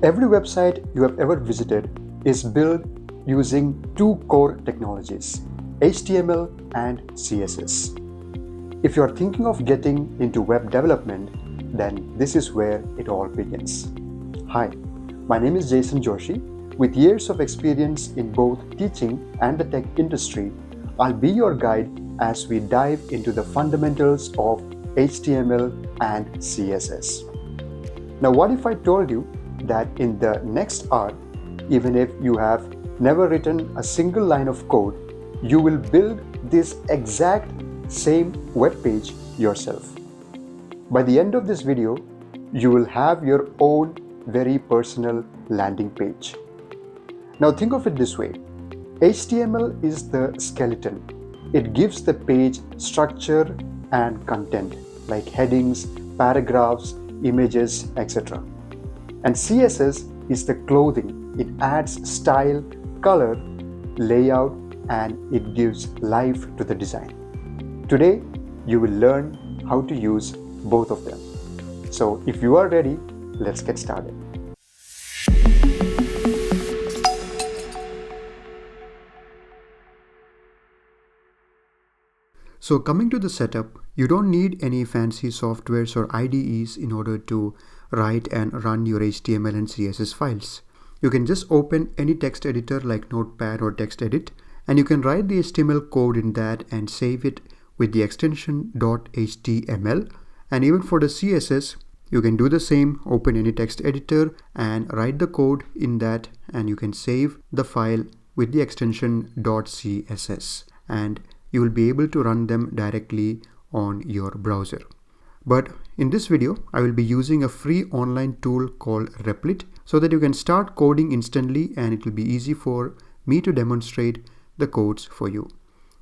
Every website you have ever visited is built using two core technologies, HTML and CSS. If you are thinking of getting into web development, then this is where it all begins. Hi, my name is Jason Joshi. With years of experience in both teaching and the tech industry, I'll be your guide as we dive into the fundamentals of HTML and CSS. Now, what if I told you that in the next hour, even if you have never written a single line of code, you will build this exact same web page yourself. By the end of this video, you will have your own very personal landing page. Now think of it this way. HTML is the skeleton. It gives the page structure and content like headings, paragraphs, images, etc. And CSS is the clothing. It adds style, color, layout, and it gives life to the design. Today, you will learn how to use both of them. So if you are ready, let's get started. So coming to the setup, you don't need any fancy softwares or IDEs in order to write and run your HTML and CSS files. You can just open any text editor like Notepad or TextEdit, and you can write the HTML code in that and save it with the extension .html. And even for the CSS, you can do the same, open any text editor and write the code in that, and you can save the file with the extension .css, and you will be able to run them directly on your browser. But in this video, I will be using a free online tool called Replit so that you can start coding instantly, and it will be easy for me to demonstrate the codes for you.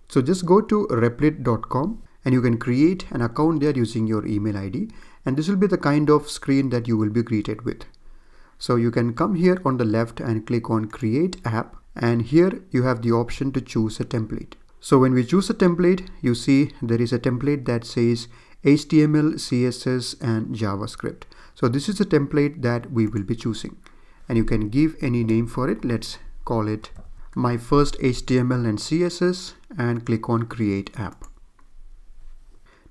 So just go to replit.com and you can create an account there using your email ID, and this will be the kind of screen that you will be greeted with. So you can come here on the left and click on Create App, and here you have the option to choose a template. So when we choose a template, you see there is a template that says HTML, CSS and JavaScript. So this is the template that we will be choosing, and you can give any name for it. Let's call it My First HTML and CSS and click on Create App.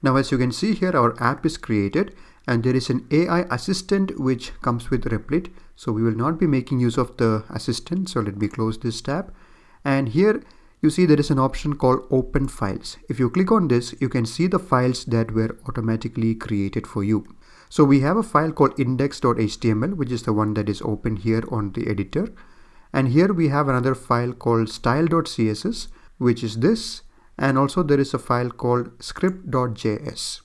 Now as you can see here, our app is created and there is an AI assistant which comes with Replit. So we will not be making use of the assistant. So let me close this tab, and here you see there is an option called Open Files. If you click on this, you can see the files that were automatically created for you. So we have a file called index.html, which is the one that is open here on the editor. And here we have another file called style.css, which is this. And also there is a file called script.js.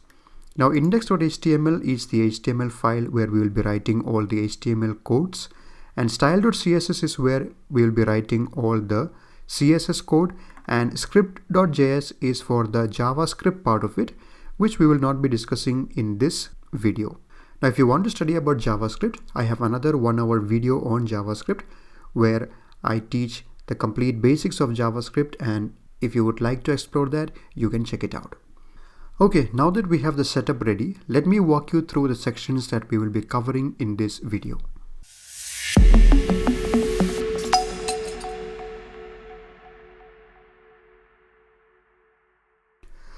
Now index.html is the HTML file where we will be writing all the HTML codes. And style.css is where we will be writing all the CSS code, and script.js is for the JavaScript part of it, which we will not be discussing in this video. Now if you want to study about JavaScript, I have another 1-hour video on JavaScript where I teach the complete basics of JavaScript, and if you would like to explore that, you can check it out. Okay, now that we have the setup ready, let me walk you through the sections that we will be covering in this video.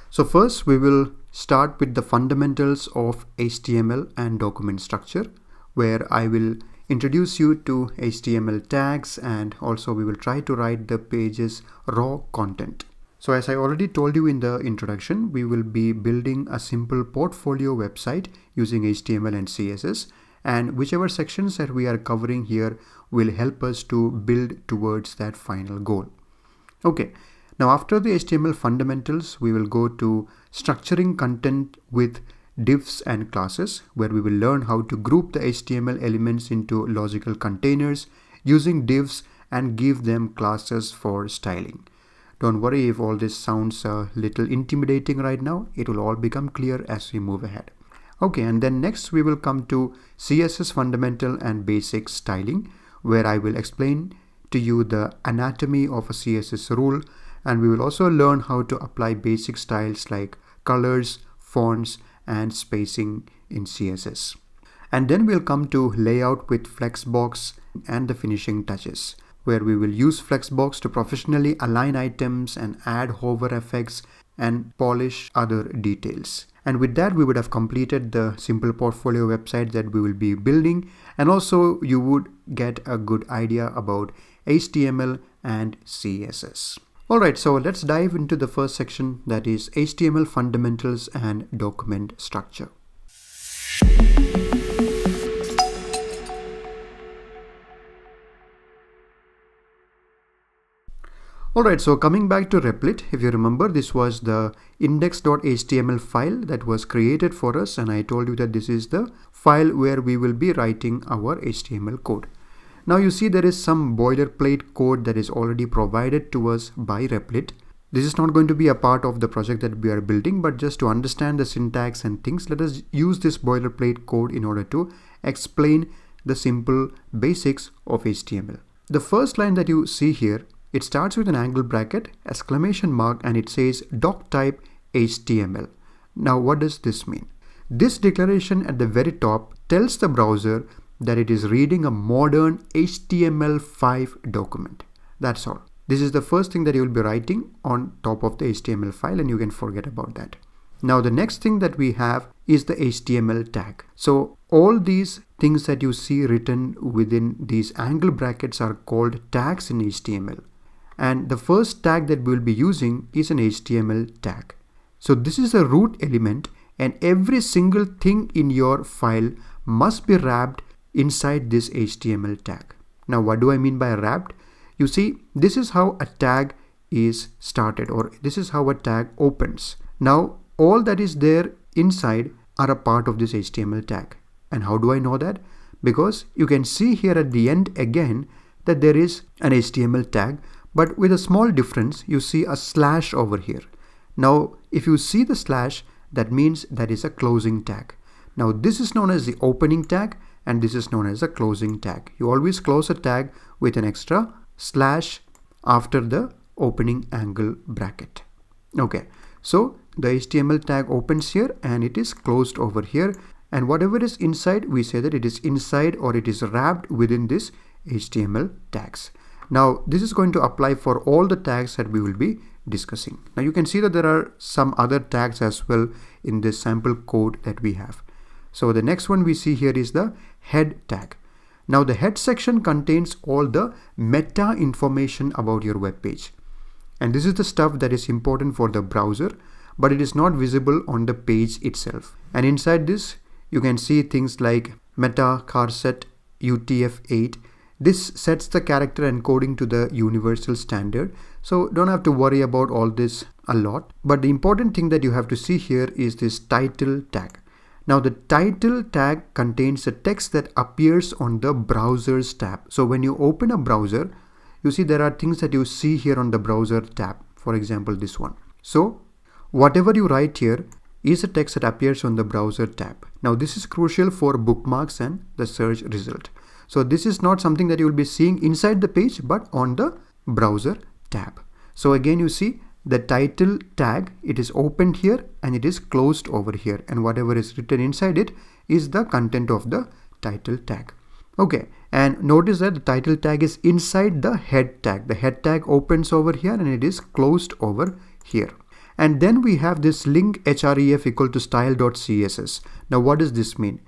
So first we will start with the fundamentals of HTML and document structure, where I will introduce you to HTML tags, and also we will try to write the page's raw content. So as I already told you in the introduction, we will be building a simple portfolio website using HTML and CSS, and whichever sections that we are covering here will help us to build towards that final goal. Okay. Now after the HTML fundamentals, we will go to structuring content with divs and classes, where we will learn how to group the HTML elements into logical containers using divs and give them classes for styling. Don't worry if all this sounds a little intimidating right now, it will all become clear as we move ahead. Okay, and then next we will come to CSS fundamental and basic styling, where I will explain to you the anatomy of a CSS rule, and we will also learn how to apply basic styles like colors, fonts, and spacing in CSS. And then we'll come to layout with Flexbox and the finishing touches, where we will use Flexbox to professionally align items and add hover effects and polish other details. And with that, we would have completed the simple portfolio website that we will be building. And also you would get a good idea about HTML and CSS. Alright, so let's dive into the first section, that is HTML fundamentals and document structure. Alright, so coming back to Replit, if you remember, this was the index.html file that was created for us, and I told you that this is the file where we will be writing our HTML code. Now you see there is some boilerplate code that is already provided to us by Replit. This is not going to be a part of the project that we are building, but just to understand the syntax and things, let us use this boilerplate code in order to explain the simple basics of HTML. The first line that you see here, it starts with an angle bracket, exclamation mark, and it says doc type HTML. Now what does this mean? This declaration at the very top tells the browser that it is reading a modern HTML5 document. That's all. This is the first thing that you will be writing on top of the HTML file, and you can forget about that. Now the next thing that we have is the HTML tag. So all these things that you see written within these angle brackets are called tags in HTML. And the first tag that we will be using is an HTML tag. So this is a root element, and every single thing in your file must be wrapped inside this HTML tag. Now what do I mean by wrapped? You see, this is how a tag is started, or this is how a tag opens. Now all that is there inside are a part of this HTML tag. And how do I know that? Because you can see here at the end again that there is an HTML tag, but with a small difference. You see a slash over here. Now if you see the slash, that means that is a closing tag. Now this is known as the opening tag, and this is known as a closing tag. You always close a tag with an extra slash after the opening angle bracket. Okay, so the HTML tag opens here and it is closed over here, and whatever is inside, we say that it is inside or it is wrapped within this HTML tags. Now this is going to apply for all the tags that we will be discussing. Now you can see that there are some other tags as well in this sample code that we have. So the next one we see here is the head tag. Now the head section contains all the meta information about your web page. And this is the stuff that is important for the browser, but it is not visible on the page itself. And inside this, you can see things like meta charset UTF-8. This sets the character encoding to the universal standard. So don't have to worry about all this a lot. But the important thing that you have to see here is this title tag. Now the title tag contains the text that appears on the browser's tab. So when you open a browser, you see there are things that you see here on the browser tab. For example, this one. So whatever you write here is a text that appears on the browser tab. Now this is crucial for bookmarks and the search result. So this is not something that you will be seeing inside the page, but on the browser tab. So again, you see the title tag, it is opened here and it is closed over here, and whatever is written inside it is the content of the title tag. Okay, and notice that the title tag is inside the head tag. The head tag opens over here and it is closed over here. And then we have this link href equal to style.css. Now what does this mean?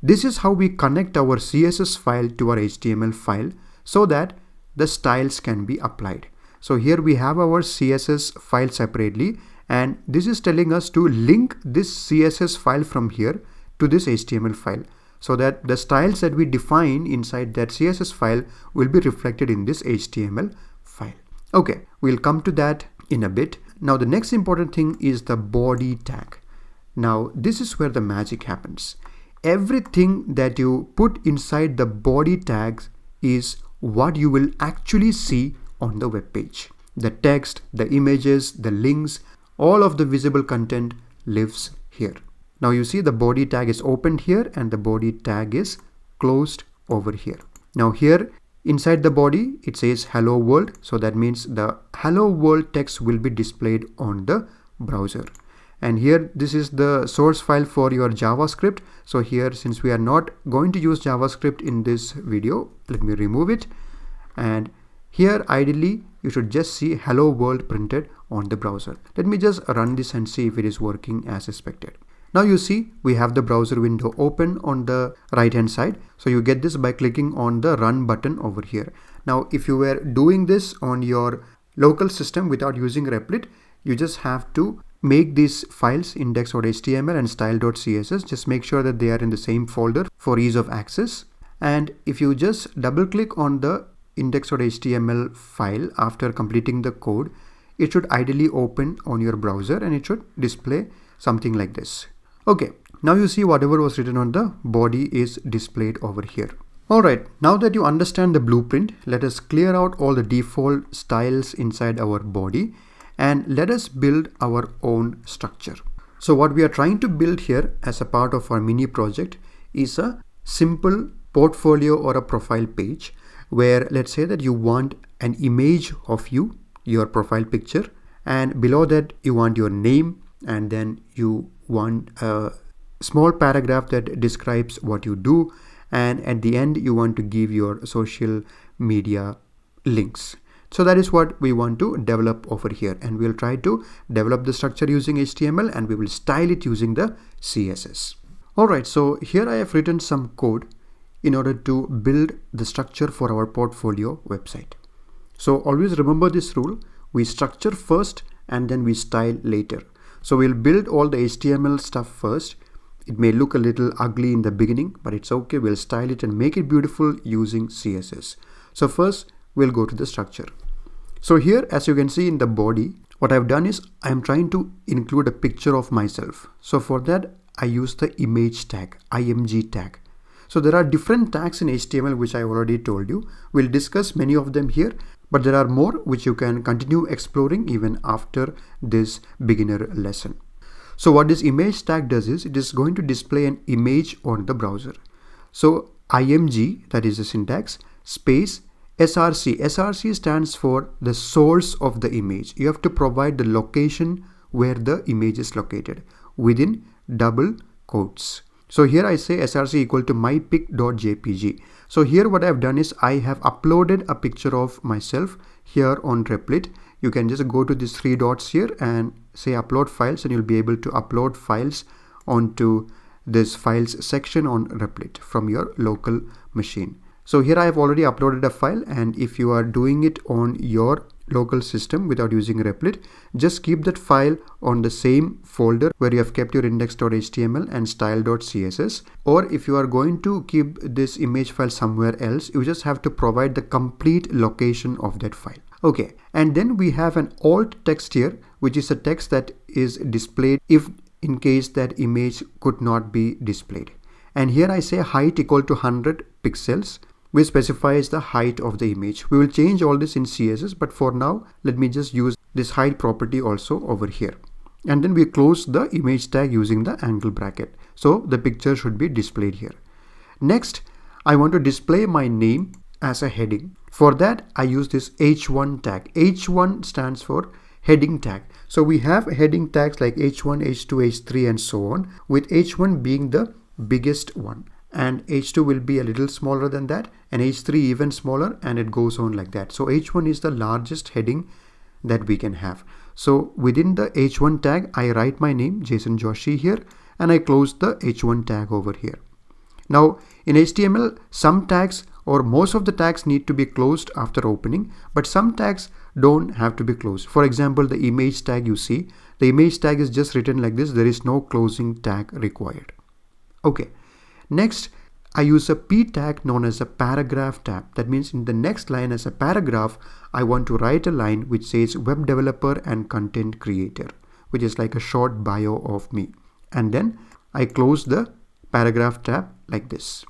This is how we connect our CSS file to our HTML file so that the styles can be applied. So here we have our CSS file separately, and this is telling us to link this CSS file from here to this HTML file, so that the styles that we define inside that CSS file will be reflected in this HTML file. Okay, we'll come to that in a bit. Now the next important thing is the body tag. Now this is where the magic happens. Everything that you put inside the body tags is what you will actually see on the web page. The text, the images, the links, all of the visible content lives here. Now you see the body tag is opened here and the body tag is closed over here. Now here inside the body it says hello world, so that means the hello world text will be displayed on the browser. And here, this is the source file for your JavaScript. So here, since we are not going to use JavaScript in this video, let me remove it. And here, ideally, you should just see hello world printed on the browser. Let me just run this and see if it is working as expected. Now you see we have the browser window open on the right hand side. So you get this by clicking on the run button over here. Now if you were doing this on your local system without using Replit, you just have to make these files index.html and style.css. Just make sure that they are in the same folder for ease of access. And if you just double click on the index.html file after completing the code, it should ideally open on your browser and it should display something like this. Okay, now you see whatever was written on the body is displayed over here. Alright, now that you understand the blueprint, let us clear out all the default styles inside our body and let us build our own structure. So what we are trying to build here as a part of our mini project is a simple portfolio or a profile page where let's say that you want an image of you, your profile picture, and below that you want your name, and then you want a small paragraph that describes what you do, and at the end you want to give your social media links. So that is what we want to develop over here, and we'll try to develop the structure using HTML and we will style it using the CSS. Alright, so here I have written some code in order to build the structure for our portfolio website. So always remember this rule: we structure first and then we style later. So we'll build all the HTML stuff first. It may look a little ugly in the beginning, but it's okay. We'll style it and make it beautiful using CSS. So first we'll go to the structure. So here, as you can see in the body, what I've done is I'm trying to include a picture of myself. So for that, I use the image tag, img tag. So there are different tags in HTML, which I already told you. We'll discuss many of them here, but there are more which you can continue exploring even after this beginner lesson. So what this image tag does is it is going to display an image on the browser. So img, that is the syntax, space src. Src stands for the source of the image. You have to provide the location where the image is located within double quotes. So here I say src equal to mypic.jpg. So here what I have done is I have uploaded a picture of myself here on Replit. You can just go to these three dots here and say upload files, and you'll be able to upload files onto this files section on Replit from your local machine. So here I have already uploaded a file, and if you are doing it on your local system without using Replit, just keep that file on the same folder where you have kept your index.html and style.css. Or if you are going to keep this image file somewhere else, you just have to provide the complete location of that file. Okay, and then we have an alt text here, which is a text that is displayed if in case that image could not be displayed. And here I say height equal to 100 pixels, which specifies the height of the image. We will change all this in CSS, but for now, let me just use this height property also over here. And then we close the image tag using the angle bracket. So the picture should be displayed here. Next, I want to display my name as a heading. For that, I use this h1 tag. h1 stands for heading tag. So we have heading tags like h1, h2, h3 and so on, with h1 being the biggest one. And h2 will be a little smaller than that, and h3 even smaller, and it goes on like that. So h1 is the largest heading that we can have. So within the h1 tag, I write my name, Jason Joshi here, and I close the h1 tag over here. Now in HTML, some tags or most of the tags need to be closed after opening, but some tags don't have to be closed. For example, the image tag you see, the image tag is just written like this. There is no closing tag required. Okay. Next, I use a p tag known as a paragraph tag. That means in the next line as a paragraph, I want to write a line which says web developer and content creator, which is like a short bio of me. And then I close the paragraph tab like this.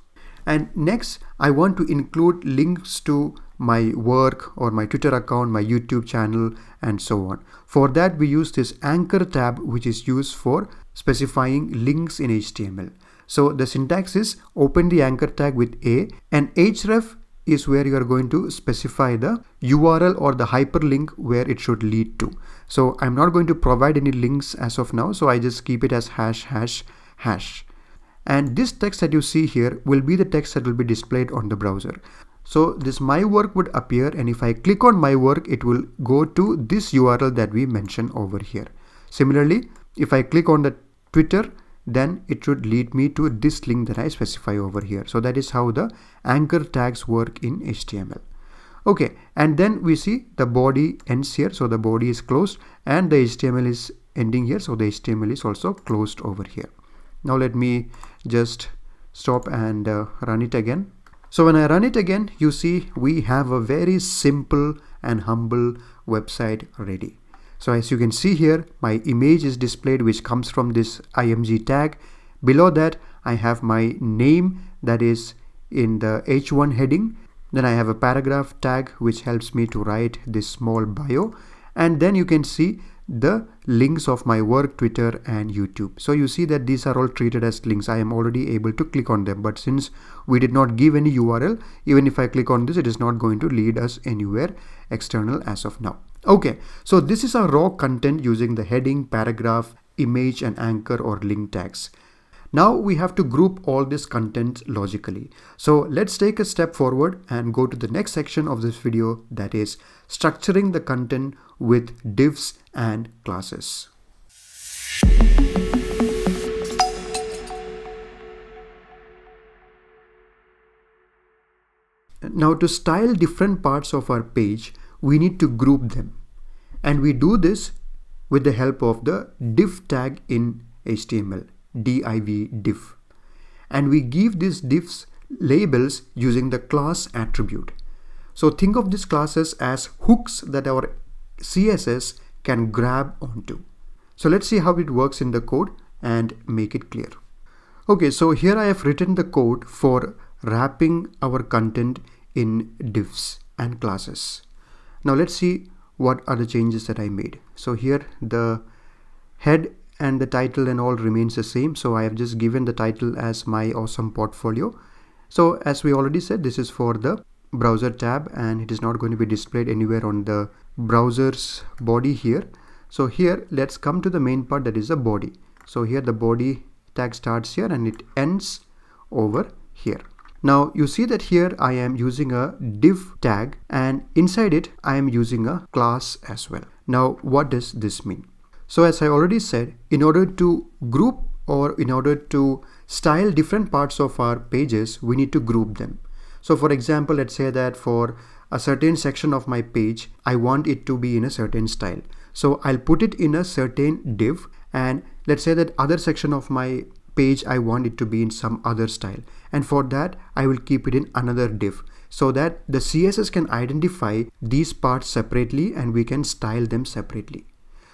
And next, I want to include links to my work or my Twitter account, my YouTube channel, and so on. For that, we use this anchor tab, which is used for specifying links in HTML. So the syntax is open the anchor tag with a, and href is where you are going to specify the URL or the hyperlink where it should lead to. So I'm not going to provide any links as of now, so I just keep it as hash hash hash. And this text that you see here will be the text that will be displayed on the browser. So this my work would appear, and if I click on my work, it will go to this URL that we mentioned over here. Similarly, if I click on the Twitter, then it should lead me to this link that I specify over here. So that is how the anchor tags work in HTML. Okay, and then we see the body ends here, so the body is closed, and the HTML is ending here, so the HTML is also closed over here. Now let me just stop and run it again. So when I run it again, you see we have a very simple and humble website ready. So as you can see here, my image is displayed, which comes from this img tag. Below that, I have my name that is in the h1 heading. Then I have a paragraph tag which helps me to write this small bio. And then you can see the links of my work, Twitter and YouTube. So you see that these are all treated as links. I am already able to click on them, but since we did not give any URL, even if I click on this, it is not going to lead us anywhere external as of now. Okay, so this is our raw content using the heading, paragraph, image and anchor or link tags. Now we have to group all this content logically. So let's take a step forward and go to the next section of this video, that is structuring the content with divs and classes. Now to style different parts of our page, we need to group them. And we do this with the help of the div tag in HTML, div. And we give these divs labels using the class attribute. So think of these classes as hooks that our CSS can grab onto. So let's see how it works in the code and make it clear. Okay, so here I have written the code for wrapping our content in divs and classes. Now let's see what are the changes that I made. So here the head and the title and all remains the same. So I have just given the title as my awesome portfolio. So as we already said, this is for the browser tab and it is not going to be displayed anywhere on the browser's body here. So here let's come to the main part, that is the body. So here the body tag starts here and it ends over here. Now you see that here I am using a div tag and inside it I am using a class as well. Now what does this mean? So as I already said, in order to group or in order to style different parts of our pages, we need to group them. So for example, let's say that for a certain section of my page, I want it to be in a certain style. So I'll put it in a certain div, and let's say that other section of my page, I want it to be in some other style. And for that, I will keep it in another div so that the CSS can identify these parts separately and we can style them separately.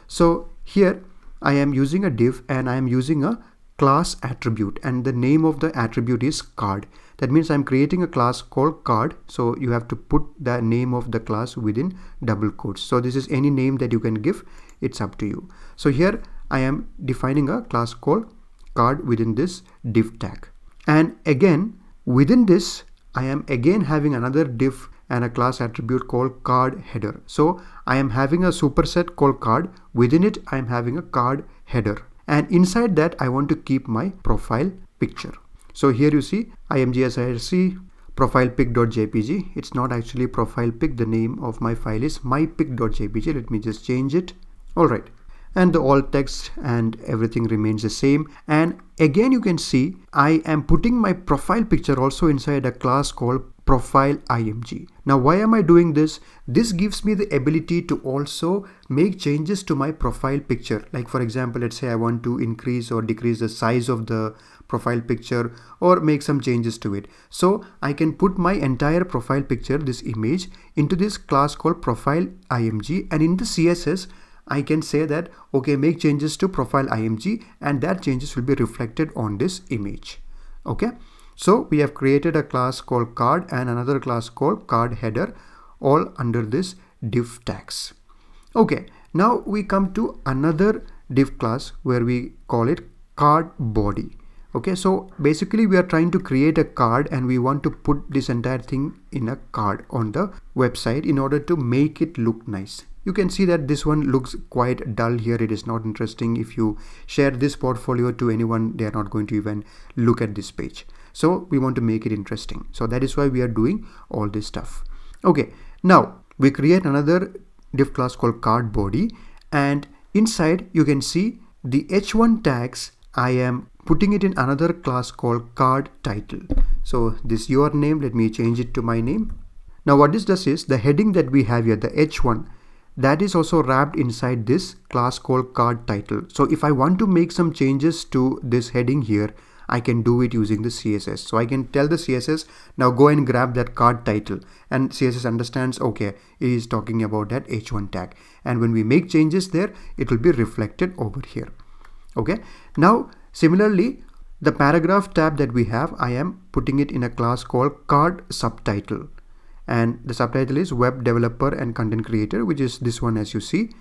So here I am using a div and I am using a class attribute, and the name of the attribute is card. That means I'm creating a class called card. So you have to put the name of the class within double quotes. So this is any name that you can give. It's up to you. So here I am defining a class called card within this div tag. And again, within this, I am again having another div and a class attribute called card header. So I am having a superset called card. Within it, I am having a card header. And inside that, I want to keep my profile picture. So here you see imgsirc profile pic.jpg. It's not actually profile pic. The name of my file is mypic.jpg. Let me just change it. All right. And the alt text and everything remains the same. And again, you can see I am putting my profile picture also inside a class called profile img. Now, why am I doing this? This gives me the ability to also make changes to my profile picture. Like for example, let's say I want to increase or decrease the size of the profile picture or make some changes to it. So I can put my entire profile picture, this image, into this class called profile img, and in the CSS, I can say that, okay, make changes to profile img, and that changes will be reflected on this image. Okay. So we have created a class called card and another class called card header, all under this div tags. Okay. Now we come to another div class where we call it card body. Okay, so basically we are trying to create a card and we want to put this entire thing in a card on the website in order to make it look nice. You can see that this one looks quite dull here. It is not interesting. If you share this portfolio to anyone, they are not going to even look at this page. So we want to make it interesting. So that is why we are doing all this stuff. Okay, now we create another div class called card body, and inside you can see the h1 tags. I am putting it in another class called card title. So this your name, let me change it to my name. Now what this does is the heading that we have here, the h1, that is also wrapped inside this class called card title. So if I want to make some changes to this heading here, I can do it using the CSS. So I can tell the CSS, now go and grab that card title, and CSS understands, okay, it is talking about that h1 tag. And when we make changes there, it will be reflected over here. Okay, now similarly, the paragraph tab that we have, I am putting it in a class called card subtitle, and the subtitle is web developer and content creator, which is this one as you see.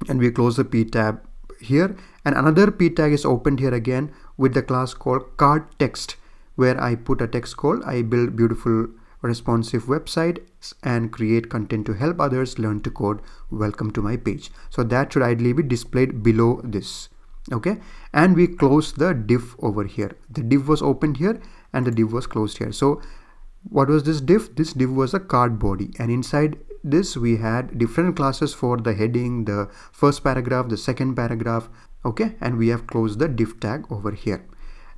And we close the p tab here, and another p tag is opened here again with the class called card text, where I put a text called I build beautiful responsive websites and create content to help others learn to code. Welcome to my page. So that should ideally be displayed below this. Okay, and we close the div over here. The div was opened here and the div was closed here. So what was this div? This div was a card body, and inside this we had different classes for the heading, the first paragraph, the second paragraph. Okay, and we have closed the div tag over here.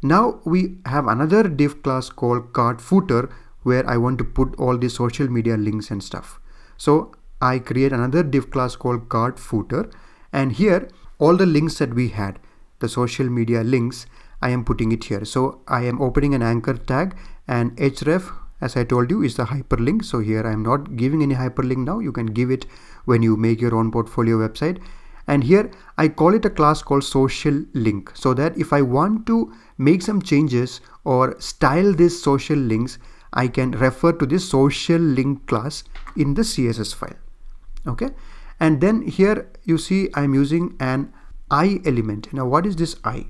Now we have another div class called card footer, where I want to put all the social media links and stuff. So I create another div class called card footer, and here all the links that we had, the social media links, I am putting it here. So I am opening an anchor tag, and href, as I told you, is the hyperlink. So here I am not giving any hyperlink now. You can give it when you make your own portfolio website. And here I call it a class called social link, so that if I want to make some changes or style these social links, I can refer to this social link class in the CSS file. Okay, and then here you see I'm using an I element. Now what is this I?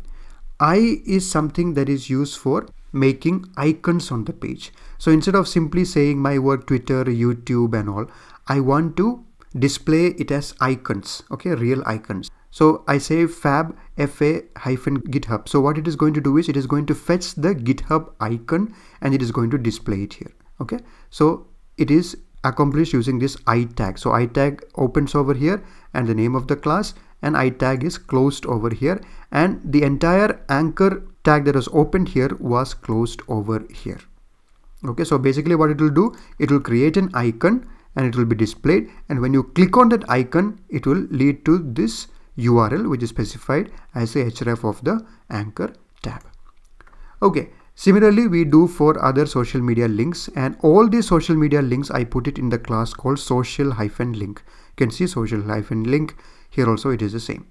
I is something that is used for making icons on the page. So instead of simply saying my word Twitter, YouTube and all, I want to display it as icons. Okay, real icons. So I say fab fa hyphen github. So what it is going to do is it is going to fetch the GitHub icon and it is going to display it here. Okay, so it is accomplished using this I tag. So I tag opens over here and the name of the class, and I tag is closed over here, and the entire anchor tag that was opened here was closed over here. Okay, so basically what it will do, it will create an icon and it will be displayed, and when you click on that icon, it will lead to this URL which is specified as the href of the anchor tab. Okay, similarly we do for other social media links, and all these social media links I put it in the class called social-link. You can see social-link here also, it is the same.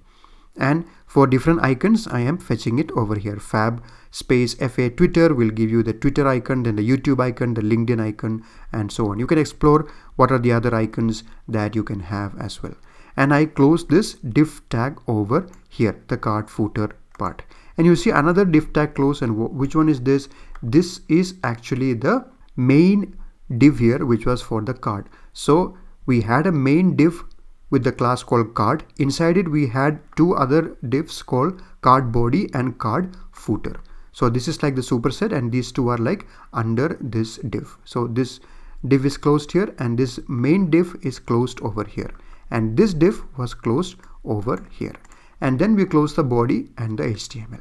And for different icons I am fetching it over here. Fab space fa Twitter will give you the Twitter icon, then the YouTube icon, the LinkedIn icon, and so on. You can explore what are the other icons that you can have as well. And I close this div tag over here, the card footer part. And you see another div tag close, and which one is this? This is actually the main div here, which was for the card. So we had a main div with the class called card. Inside it we had two other divs called card body and card footer. So this is like the superset, and these two are like under this div. So this div is closed here and this main div is closed over here, and this div was closed over here, and then we close the body and the HTML.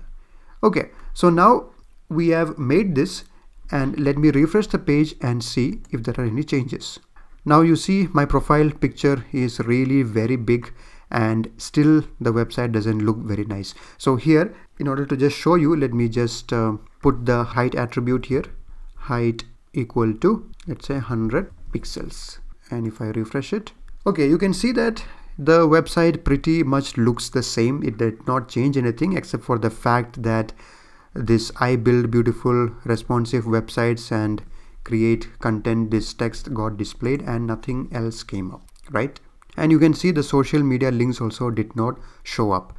Okay, so now we have made this, and let me refresh the page and see if there are any changes. Now you see my profile picture is really very big, and still the website doesn't look very nice. So here, in order to just show you, let me just put the height attribute here, height equal to, let's say 100 pixels. And if I refresh it, okay, you can see that the website pretty much looks the same. It did not change anything except for the fact that this I build beautiful responsive websites and create content, this text got displayed and nothing else came up, right? And you can see the social media links also did not show up.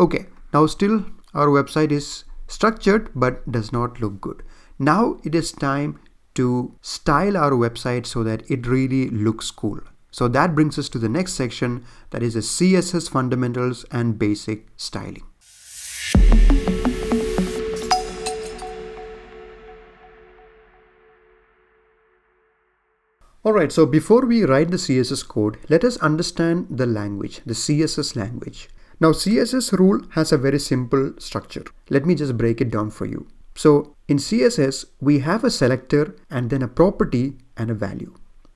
Okay, now still our website is structured but does not look good. Now it is time to style our website so that it really looks cool. So that brings us to the next section, that is the CSS fundamentals and basic styling. Alright, so before we write the CSS code, let us understand the language, the CSS language. Now CSS rule has a very simple structure. Let me just break it down for you. So in CSS, we have a selector and then a property and a value.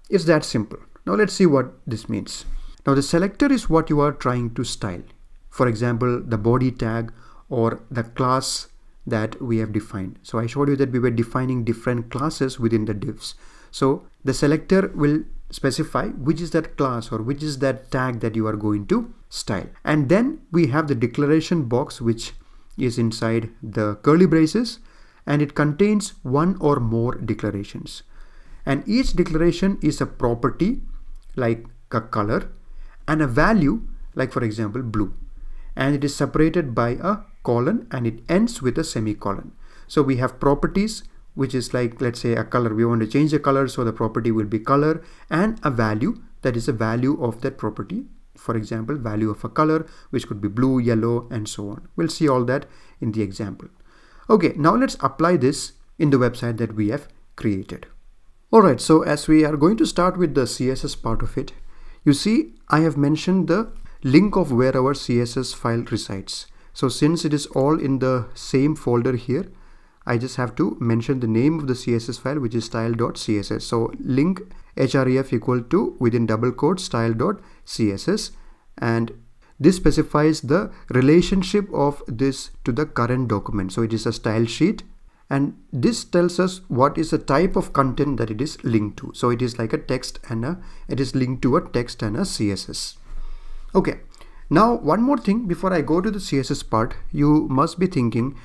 It's that simple. Now let's see what this means. Now the selector is what you are trying to style. For example, the body tag or the class that we have defined. So I showed you that we were defining different classes within the divs. So the selector will specify which is that class or which is that tag that you are going to style. And then we have the declaration box, which is inside the curly braces, and it contains one or more declarations. And each declaration is a property like a color and a value like, for example, blue. And it is separated by a colon and it ends with a semicolon. So we have properties, which is like, let's say, a color. We want to change the color, so the property will be color, and a value, that is a value of that property. For example, value of a color, which could be blue, yellow, and so on. We'll see all that in the example. Okay, now let's apply this in the website that we have created. Alright, so as we are going to start with the CSS part of it, you see I have mentioned the link of where our CSS file resides. So since it is all in the same folder here, I just have to mention the name of the CSS file, which is style.css. So link href equal to within double quotes style.css, and this specifies the relationship of this to the current document. So it is a style sheet, and this tells us what is the type of content that it is linked to. So it is like a text and it is linked to a text and a CSS. Okay, now one more thing before I go to the CSS part, you must be thinking,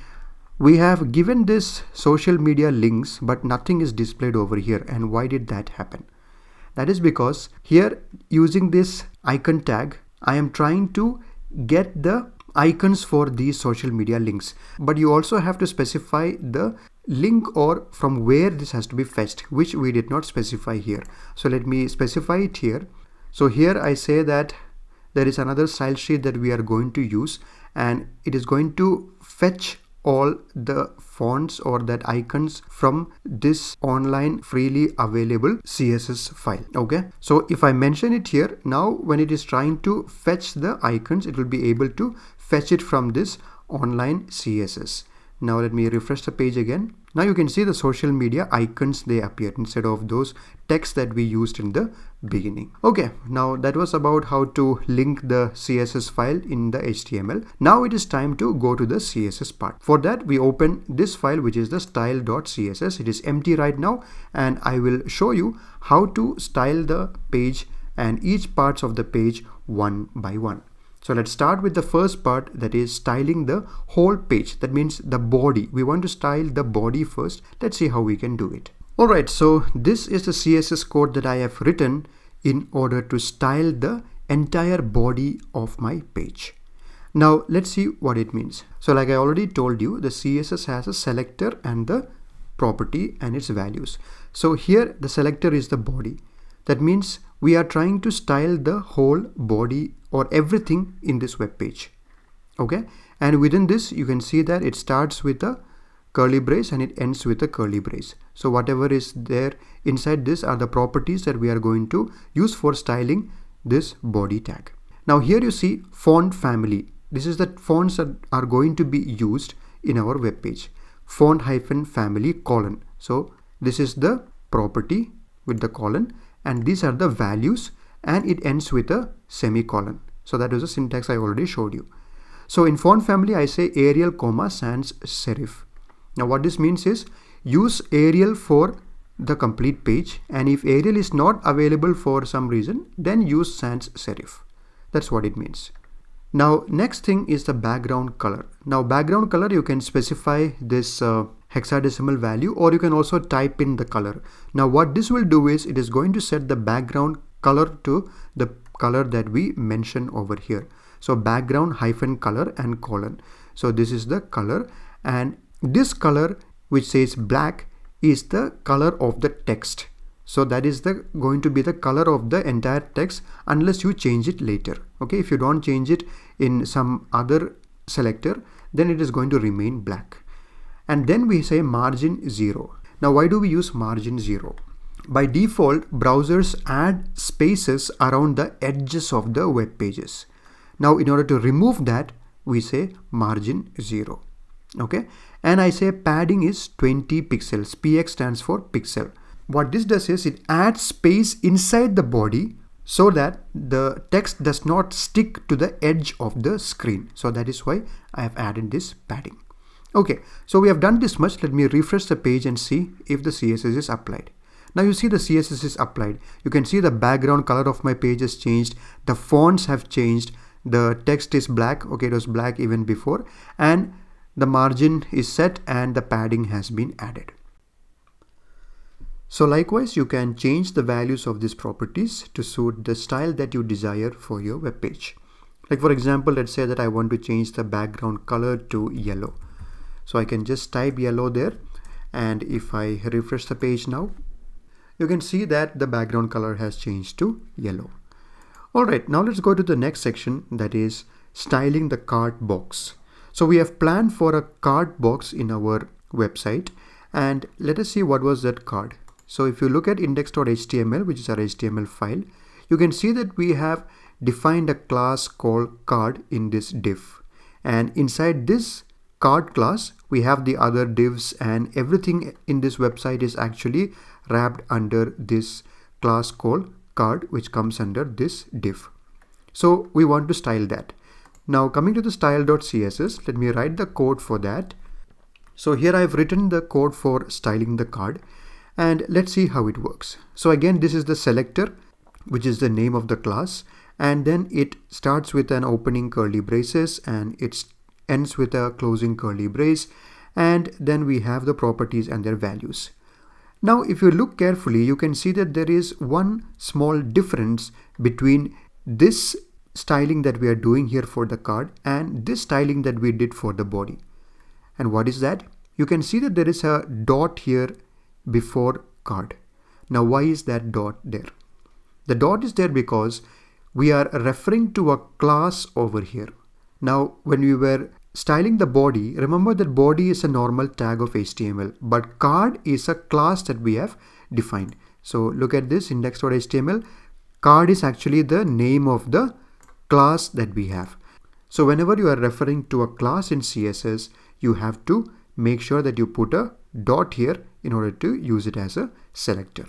we have given this social media links, but nothing is displayed over here. And why did that happen? That is because here, using this icon tag, I am trying to get the icons for these social media links. But you also have to specify the link or from where this has to be fetched, which we did not specify here. So let me specify it here. So here I say that there is another style sheet that we are going to use, and it is going to fetch all the fonts or that icons from this online freely available CSS file. Okay, so if I mention it here, now when it is trying to fetch the icons, it will be able to fetch it from this online CSS. Now let me refresh the page again. Now you can see the social media icons, they appear instead of those text that we used in the beginning. Okay, now that was about how to link the CSS file in the HTML. Now it is time to go to the CSS part. For that, we open this file, which is the style.css. It is empty right now, and I will show you how to style the page and each parts of the page one by one. So let's start with the first part, that is styling the whole page. That means the body. We want to style the body first. Let's see how we can do it. Alright, so this is the CSS code that I have written in order to style the entire body of my page. Now let's see what it means. So like I already told you, the CSS has a selector and the property and its values. So here the selector is the body. That means we are trying to style the whole body or everything in this web page. Okay, and within this you can see that it starts with a curly brace and it ends with a curly brace. So whatever is there inside this are the properties that we are going to use for styling this body tag. Now here you see font family. This is the fonts that are going to be used in our web page. Font hyphen family colon. So this is the property with the colon, and these are the values, and it ends with a semicolon. So that is the syntax I already showed you. So in font family, I say Arial, sans serif. Now what this means is use Arial for the complete page, and if Arial is not available for some reason, then use sans serif. That's what it means. Now next thing is the background color. Now background color, you can specify this hexadecimal value, or you can also type in the color. Now what this will do is it is going to set the background color to the color that we mention over here. So background hyphen color and colon. So this is the color, and this color which says black is the color of the text. So that is going to be the color of the entire text unless you change it later. Okay, if you don't change it in some other selector, then it is going to remain black. And then we say margin 0. Now why do we use margin 0? By default, browsers add spaces around the edges of the web pages. Now in order to remove that, we say margin 0. Okay, and I say padding is 20 pixels. PX stands for pixel. What this does is it adds space inside the body so that the text does not stick to the edge of the screen. So that is why I have added this padding. Okay, so we have done this much. Let me refresh the page and see if the CSS is applied. Now you see the CSS is applied. You can see the background color of my page has changed. The fonts have changed. The text is black. Okay, it was black even before. And the margin is set and the padding has been added. So likewise, you can change the values of these properties to suit the style that you desire for your web page. Like for example, let's say that I want to change the background color to yellow. So I can just type yellow there. And if I refresh the page now, you can see that the background color has changed to yellow. Alright, now let's go to the next section, that is styling the cart box. So we have planned for a cart box in our website, and let us see what was that card. So if you look at index.html, which is our HTML file, you can see that we have defined a class called card in this div. And inside this card class, we have the other divs, and everything in this website is actually wrapped under this class called card, which comes under this div. So we want to style that. Now coming to the style.css, let me write the code for that. So here I've written the code for styling the card, and let's see how it works. So again, this is the selector, which is the name of the class, and then it starts with an opening curly braces and it ends with a closing curly brace, and then we have the properties and their values. Now if you look carefully, you can see that there is one small difference between this styling that we are doing here for the card and this styling that we did for the body. And what is that? You can see that there is a dot here before card. Now why is that dot there? The dot is there because we are referring to a class over here. Now when we were styling the body, remember that body is a normal tag of HTML, but card is a class that we have defined. So look at this index.html. Card is actually the name of the class that we have. So whenever you are referring to a class in CSS, you have to make sure that you put a dot here in order to use it as a selector.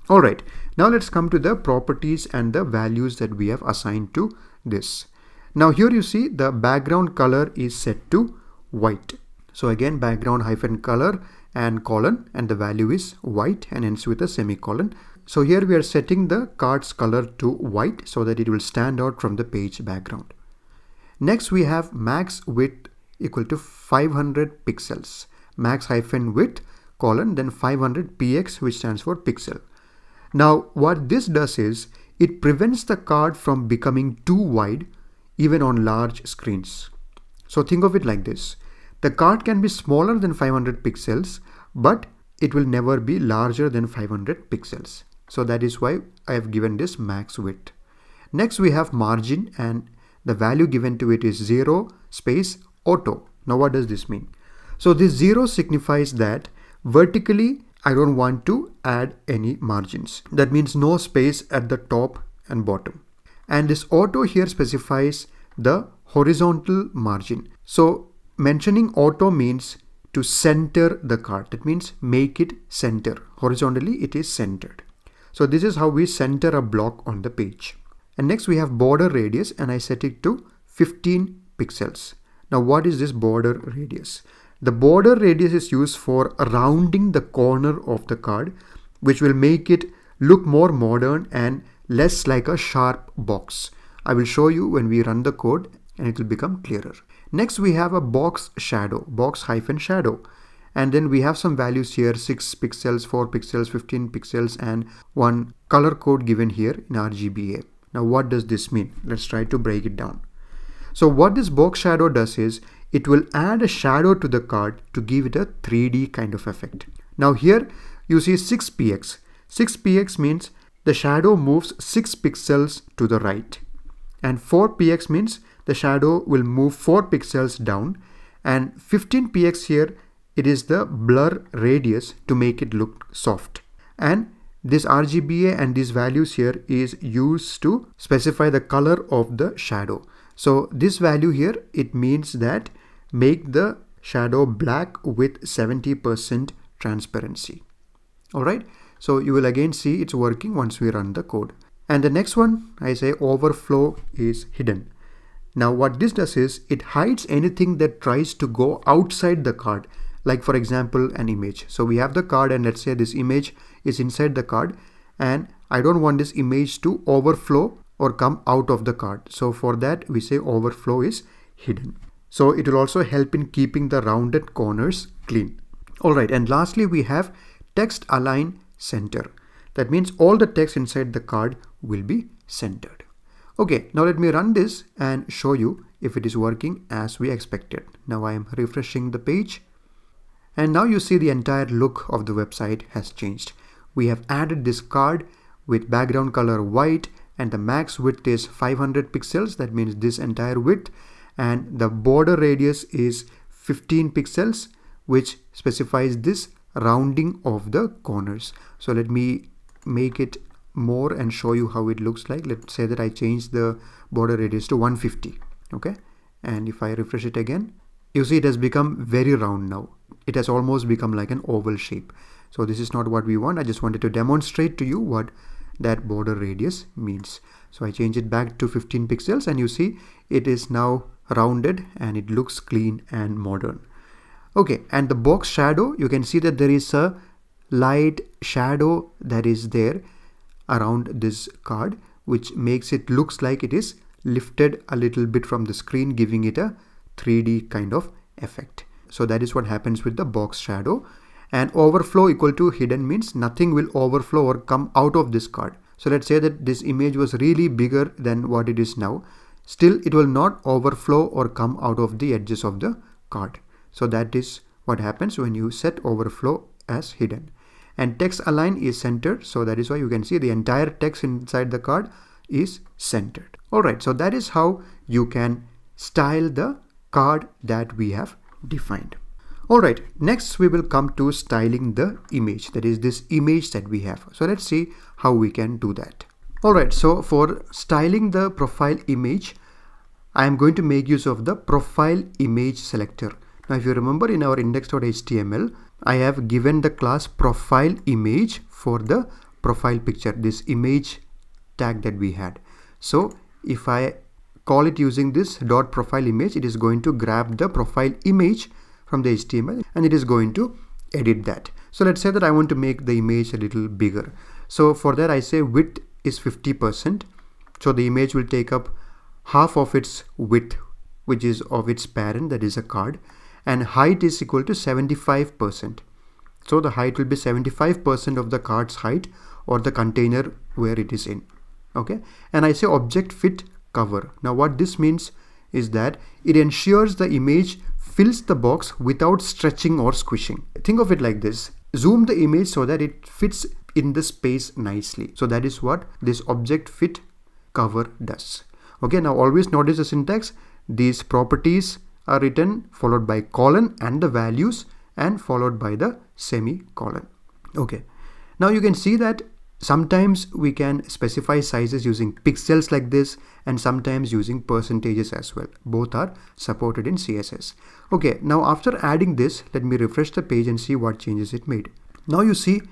Alright, now let's come to the properties and the values that we have assigned to this. Now here you see the background color is set to white. So again, background hyphen color and colon, and the value is white and ends with a semicolon. So here we are setting the card's color to white so that it will stand out from the page background. Next we have max width equal to 500 pixels. Max hyphen width colon then 500 px, which stands for pixel. Now what this does is it prevents the card from becoming too wide even on large screens. So think of it like this. The card can be smaller than 500 pixels, but it will never be larger than 500 pixels. So that is why I have given this max width. Next we have margin, and the value given to it is 0 space auto. Now what does this mean? So this 0 signifies that vertically I don't want to add any margins. That means no space at the top and bottom. And this auto here specifies the horizontal margin. So mentioning auto means to center the card. That means make it center. Horizontally it is centered. So this is how we center a block on the page. And next we have border radius, and I set it to 15 pixels. Now what is this border radius? The border radius is used for rounding the corner of the card, which will make it look more modern and less like a sharp box. I will show you when we run the code and it will become clearer. Next we have a box shadow, box hyphen shadow. And then we have some values here, 6 pixels, 4 pixels, 15 pixels, and one color code given here in RGBA. Now what does this mean? Let's try to break it down. So what this box shadow does is it will add a shadow to the card to give it a 3D kind of effect. Now here you see 6px. 6px means the shadow moves 6 pixels to the right, and 4px means the shadow will move 4 pixels down, and 15px here, it is the blur radius to make it look soft. And this RGBA and these values here is used to specify the color of the shadow. So this value here, it means that make the shadow black with 70% transparency. All right. So you will again see it's working once we run the code. And the next one, I say overflow is hidden. Now what this does is it hides anything that tries to go outside the card. Like for example, an image. So we have the card and let's say this image is inside the card and I don't want this image to overflow or come out of the card. So for that we say overflow is hidden. So it will also help in keeping the rounded corners clean. All right, and lastly we have text align center. That means all the text inside the card will be centered. Okay, now let me run this and show you if it is working as we expected. Now I am refreshing the page. And now you see the entire look of the website has changed. We have added this card with background color white and the max width is 500 pixels. That means this entire width, and the border radius is 15 pixels, which specifies this rounding of the corners. So let me make it more and show you how it looks like. Let's say that I change the border radius to 150. Okay. And if I refresh it again, you see it has become very round now. It has almost become like an oval shape. So this is not what we want. I just wanted to demonstrate to you what that border radius means. So I change it back to 15 pixels and you see it is now rounded and it looks clean and modern. Okay, and the box shadow, you can see that there is a light shadow that is there around this card, which makes it looks like it is lifted a little bit from the screen, giving it a 3D kind of effect. So that is what happens with the box shadow. And overflow equal to hidden means nothing will overflow or come out of this card. So let's say that this image was really bigger than what it is now. Still, it will not overflow or come out of the edges of the card. So that is what happens when you set overflow as hidden. And text align is centered. So that is why you can see the entire text inside the card is centered. All right. So that is how you can style the card that we have defined. All right, next we will come to styling the image, that is this image that we have. So let's see how we can do that. All right, so for styling the profile image, I am going to make use of the profile image selector. Now if you remember in our index.html, I have given the class profile image for the profile picture, this image tag that we had. So if I call it using this dot profile image, it is going to grab the profile image from the HTML and it is going to edit that. So let's say that I want to make the image a little bigger. So for that I say width is 50%. So the image will take up half of its width, which is of its parent, that is a card, and height is equal to 75%. So the height will be 75% of the card's height or the container where it is in. Okay. And I say object fit cover. Now what this means is that it ensures the image fills the box without stretching or squishing. Think of it like this. Zoom the image so that it fits in the space nicely. So that is what this object fit cover does. Okay, now always notice the syntax. These properties are written followed by colon and the values and followed by the semicolon. Okay, now you can see that sometimes we can specify sizes using pixels like this and sometimes using percentages as well. Both are supported in CSS. Okay, now after adding this, let me refresh the page and see what changes it made. Now you see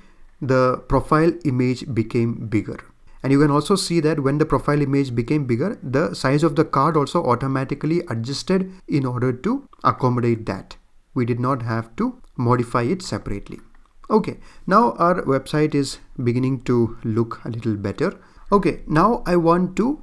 the profile image became bigger. And you can also see that when the profile image became bigger, the size of the card also automatically adjusted in order to accommodate that. We did not have to modify it separately. Okay, now our website is beginning to look a little better. Okay, now I want to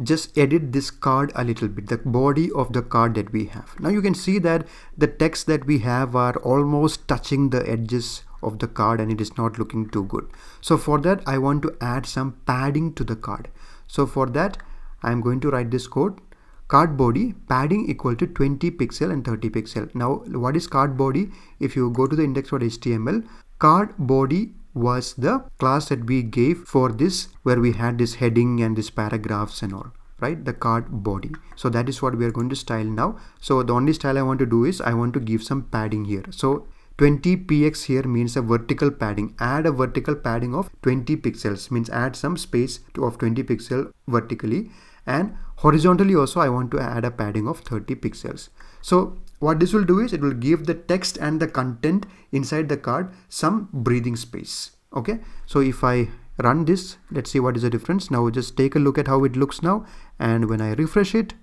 just edit this card a little bit, the body of the card that we have. Now you can see that the text that we have are almost touching the edges of the card and it is not looking too good. So for that, I want to add some padding to the card. So for that, I'm going to write this code, card body padding equal to 20 pixel and 30 pixel. Now what is card body? If you go to the index.html, card body was the class that we gave for this, where we had this heading and this paragraphs and all, right? The card body. So that is what we are going to style now. So the only style I want to do is I want to give some padding here. So 20 px here means a vertical padding. Add a vertical padding of 20 pixels, means add some space of 20 pixel vertically, and horizontally also I want to add a padding of 30 pixels. So what this will do is it will give the text and the content inside the card some breathing space. Okay, so if I run this, let's see what is the difference. Now just take a look at how it looks now, and when I refresh it,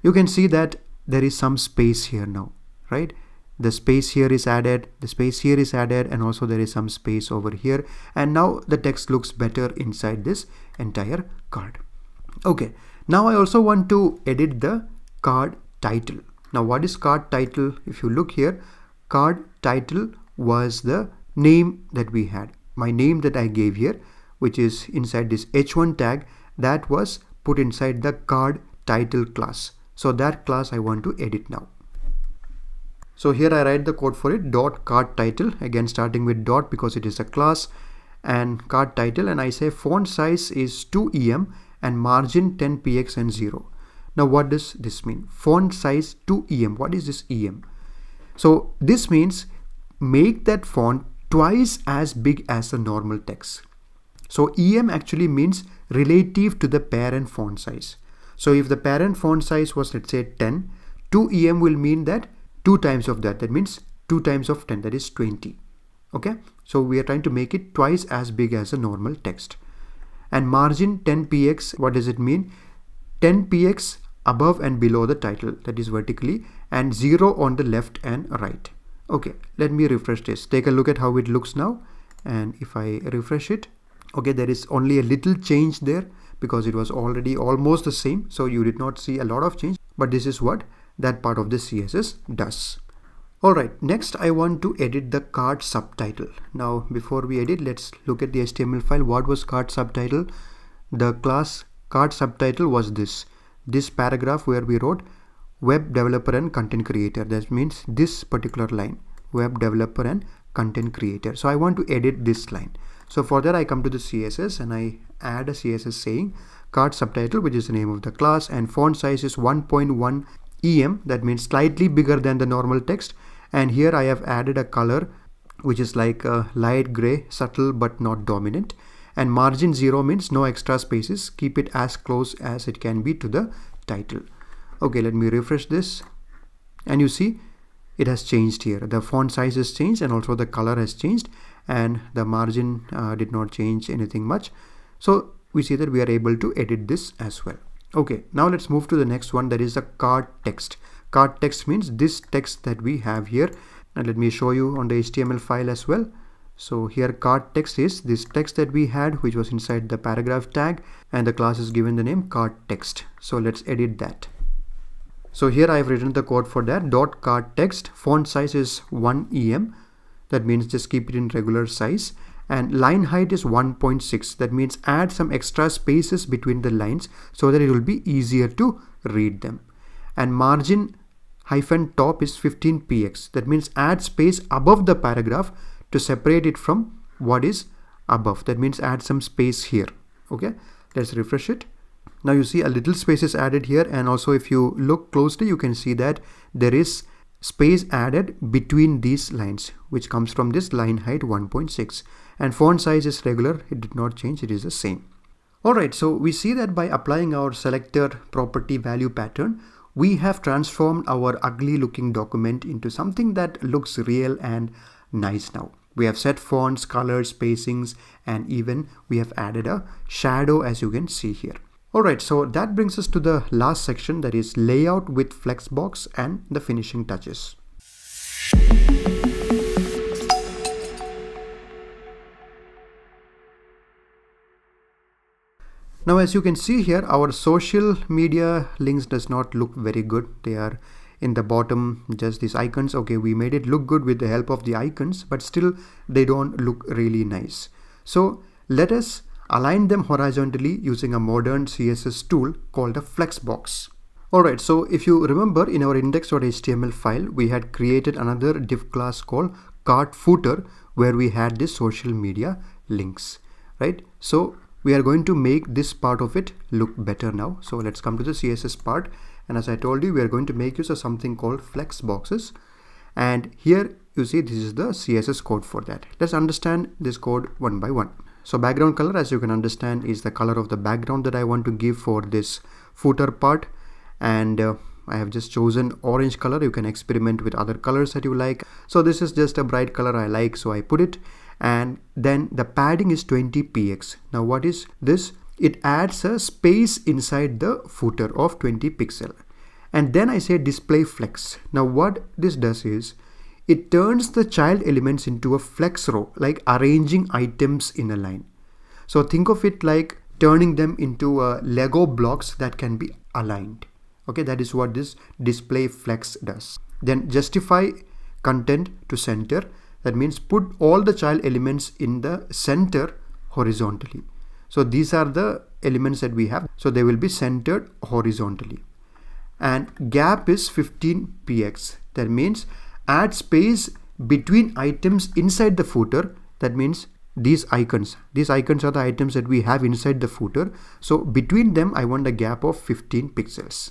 you can see that there is some space here now, right? The space here is added, the space here is added, and also there is some space over here, and now the text looks better inside this entire card. Okay, now I also want to edit the card title. Now what is card title? If you look here, card title was the name that we had, my name that I gave here, which is inside this h1 tag, that was put inside the card title class. So that class I want to edit now. So here I write the code for it, dot card title, again starting with dot because it is a class, and card title, and I say font size is 2em and margin 10px and 0. Now what does this mean? Font size 2em. What is this em? So this means make that font twice as big as the normal text. So em actually means relative to the parent font size. So if the parent font size was, let's say 10, 2em will mean that 2 times of that. That means 2 times of 10, that is 20. Okay, so we are trying to make it twice as big as a normal text. And margin 10px, what does it mean? 10px above and below the title, that is vertically, and 0 on the left and right. Okay, let me refresh this. Take a look at how it looks now, and if I refresh it, okay, there is only a little change there because it was already almost the same, so you did not see a lot of change, but this is what that part of the CSS does. Alright, next I want to edit the card subtitle. Now before we edit, let's look at the HTML file. What was card subtitle? The class card subtitle was this paragraph where we wrote web developer and content creator. That means this particular line, web developer and content creator. So I want to edit this line. So for that I come to the CSS and I add a CSS saying card subtitle, which is the name of the class, and font size is 1.1 em, that means slightly bigger than the normal text, and here I have added a color which is like a light gray, subtle but not dominant, and margin 0 means no extra spaces, keep it as close as it can be to the title. Okay, let me refresh this, and you see it has changed here. The font size has changed and also the color has changed, and the margin did not change anything much. So we see that we are able to edit this as well. Okay, now let's move to the next one, that is the card text. Card text means this text that we have here, and let me show you on the HTML file as well. So here card text is this text that we had, which was inside the paragraph tag, and the class is given the name card text. So let's edit that. So here I have written the code for that, dot card text, font size is 1 em, that means just keep it in regular size, and line height is 1.6, that means add some extra spaces between the lines so that it will be easier to read them. And margin hyphen top is 15px, that means add space above the paragraph to separate it from what is above, that means add some space here. Okay, let's refresh it. Now you see a little space is added here, and also if you look closely you can see that there is space added between these lines, which comes from this line height 1.6, and font size is regular, it did not change, it is the same. Alright, so we see that by applying our selector property value pattern, we have transformed our ugly looking document into something that looks real and nice now. We have set fonts, colors, spacings, and even we have added a shadow, as you can see here. Alright, so that brings us to the last section, that is layout with Flexbox and the finishing touches. Now as you can see here, our social media links does not look very good. They are in the bottom, just these icons. Okay, we made it look good with the help of the icons, but still they don't look really nice. So let us align them horizontally using a modern CSS tool called a Flexbox. Alright, so if you remember, in our index.html file, we had created another div class called cart footer where we had this social media links, right? So we are going to make this part of it look better now. So let's come to the CSS part. And as I told you, we are going to make use of something called Flexboxes. And here you see this is the CSS code for that. Let's understand this code one by one. So background color, as you can understand, is the color of the background that I want to give for this footer part. And I have just chosen orange color. You can experiment with other colors that you like. So this is just a bright color I like, so I put it. And then the padding is 20px. Now what is this? It adds a space inside the footer of 20 pixel. And then I say display flex. Now what this does is it turns the child elements into a flex row, like arranging items in a line. So think of it like turning them into Lego blocks that can be aligned. Okay, that is what this display flex does. Then justify content to center. That means put all the child elements in the center horizontally. So these are the elements that we have. So they will be centered horizontally. And gap is 15px. That means add space between items inside the footer. That means these icons are the items that we have inside the footer. So between them, I want a gap of 15 pixels.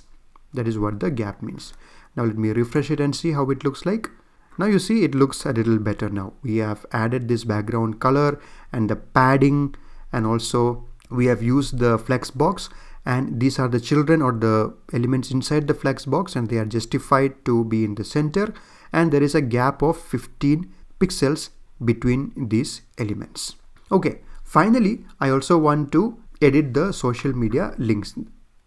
That is what the gap means. Now let me refresh it and see how it looks like. Now you see it looks a little better now. We have added this background color and the padding, and also we have used the flex box, and these are the children or the elements inside the flex box, and they are justified to be in the center, and there is a gap of 15 pixels between these elements. Okay, finally I also want to edit the social media links,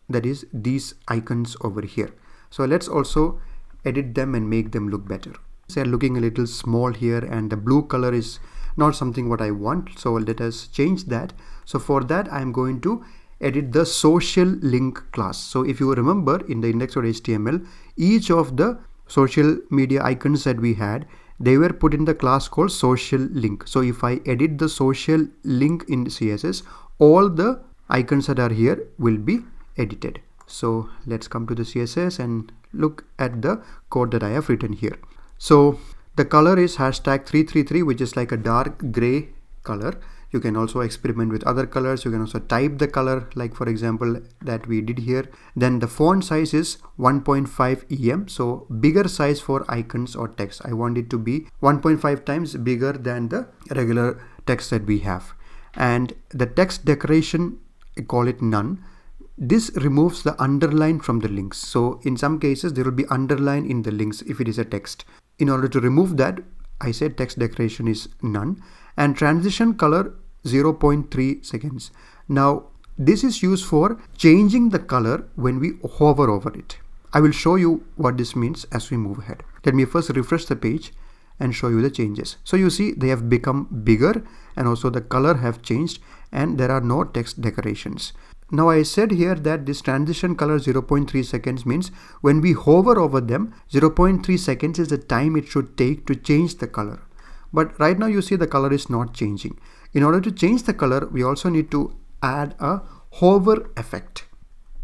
that is these icons over here. So let's also edit them and make them look better. They are looking a little small here, and the blue color is not something what I want, so let us change that. So for that I am going to edit the social link class. So if you remember, in the index.html, each of the social media icons that we had, they were put in the class called social link. So if I edit the social link in CSS, all the icons that are here will be edited. So let's come to the CSS and look at the code that I have written here. So the color is #333, which is like a dark gray color. You can also experiment with other colors. You can also type the color, like for example that we did here. Then the font size is 1.5 em, so bigger size for icons or text. I want it to be 1.5 times bigger than the regular text that we have. And the text decoration, I call it none. This removes the underline from the links. So in some cases there will be underline in the links if it is a text. In order to remove that, I said text decoration is none. And transition color 0.3 seconds. Now this is used for changing the color when we hover over it. I will show you what this means as we move ahead. Let me first refresh the page and show you the changes. So you see they have become bigger, and also the color have changed, and there are no text decorations. Now I said here that this transition color 0.3 seconds means when we hover over them, 0.3 seconds is the time it should take to change the color. But right now you see the color is not changing. In order to change the color, we also need to add a hover effect.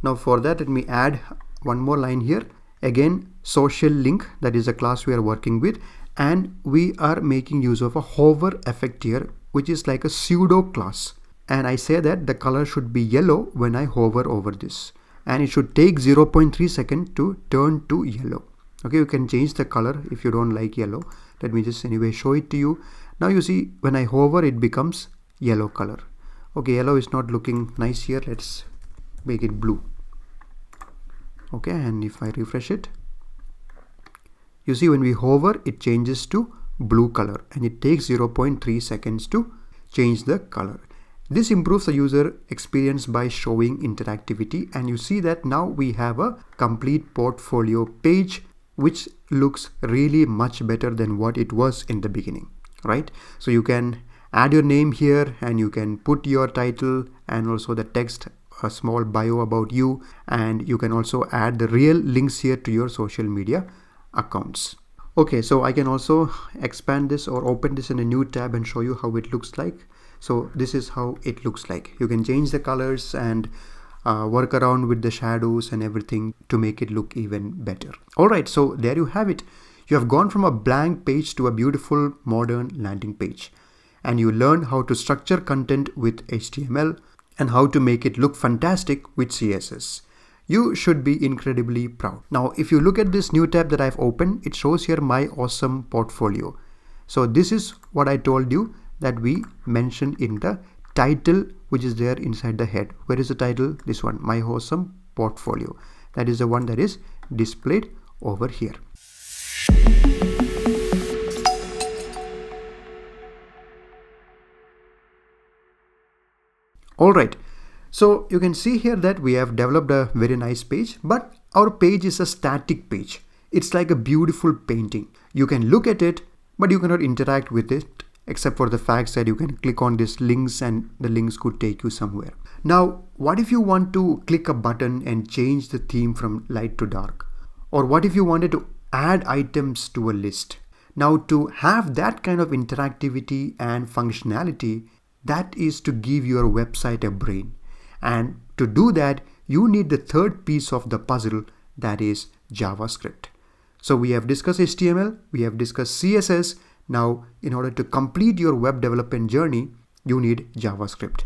Now for that, let me add one more line here. Again, social link, that is a class we are working with, and we are making use of a hover effect here, which is like a pseudo class. And I say that the color should be yellow when I hover over this, and it should take 0.3 seconds to turn to yellow. Okay, you can change the color if you don't like yellow. Let me just anyway show it to you. Now you see when I hover it becomes yellow color. Okay, yellow is not looking nice here. Let's make it blue. Okay, and if I refresh it, you see when we hover it changes to blue color, and it takes 0.3 seconds to change the color. This improves the user experience by showing interactivity, and you see that now we have a complete portfolio page which looks really much better than what it was in the beginning, right? So you can add your name here, and you can put your title and also the text, a small bio about you, and you can also add the real links here to your social media accounts. Okay, so I can also expand this or open this in a new tab and show you how it looks like. So this is how it looks like. You can change the colors, and work around with the shadows and everything to make it look even better. Alright, so there you have it. You have gone from a blank page to a beautiful modern landing page. And you learned how to structure content with HTML and how to make it look fantastic with CSS. You should be incredibly proud. Now, if you look at this new tab that I've opened, it shows here my awesome portfolio. So this is what I told you that we mentioned in the title, which is there inside the head. Where is the title? This one, my awesome portfolio. That is the one that is displayed over here. Alright, so you can see here that we have developed a very nice page, but our page is a static page. It's like a beautiful painting. You can look at it, but you cannot interact with it, except for the fact that you can click on these links and the links could take you somewhere. Now, what if you want to click a button and change the theme from light to dark? Or what if you wanted to add items to a list? Now, to have that kind of interactivity and functionality, that is to give your website a brain. And to do that, you need the third piece of the puzzle, that is JavaScript. So we have discussed HTML, we have discussed CSS. Now, in order to complete your web development journey, you need JavaScript.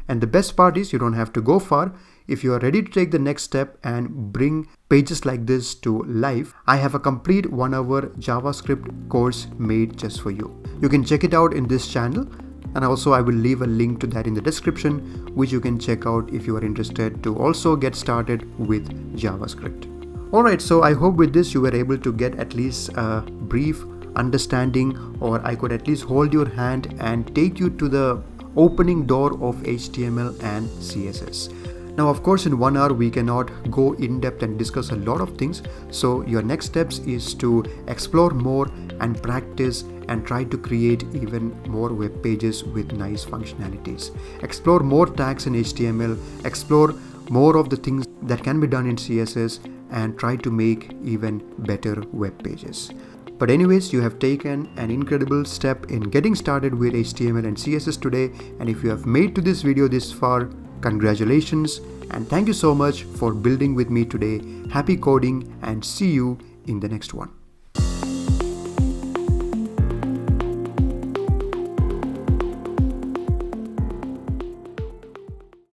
And the best part is you don't have to go far. If you are ready to take the next step and bring pages like this to life, I have a complete 1-hour JavaScript course made just for you. You can check it out in this channel. And also I will leave a link to that in the description, which you can check out if you are interested to also get started with JavaScript. Alright, so I hope with this you were able to get at least a brief understanding, or I could at least hold your hand and take you to the opening door of HTML and CSS. Now, of course, in 1 hour, we cannot go in depth and discuss a lot of things. So your next steps is to explore more and practice and try to create even more web pages with nice functionalities. Explore more tags in HTML, explore more of the things that can be done in CSS, and try to make even better web pages. But anyways, you have taken an incredible step in getting started with HTML and CSS today. And if you have made to this video this far, congratulations, and thank you so much for building with me today. Happy coding, and see you in the next one.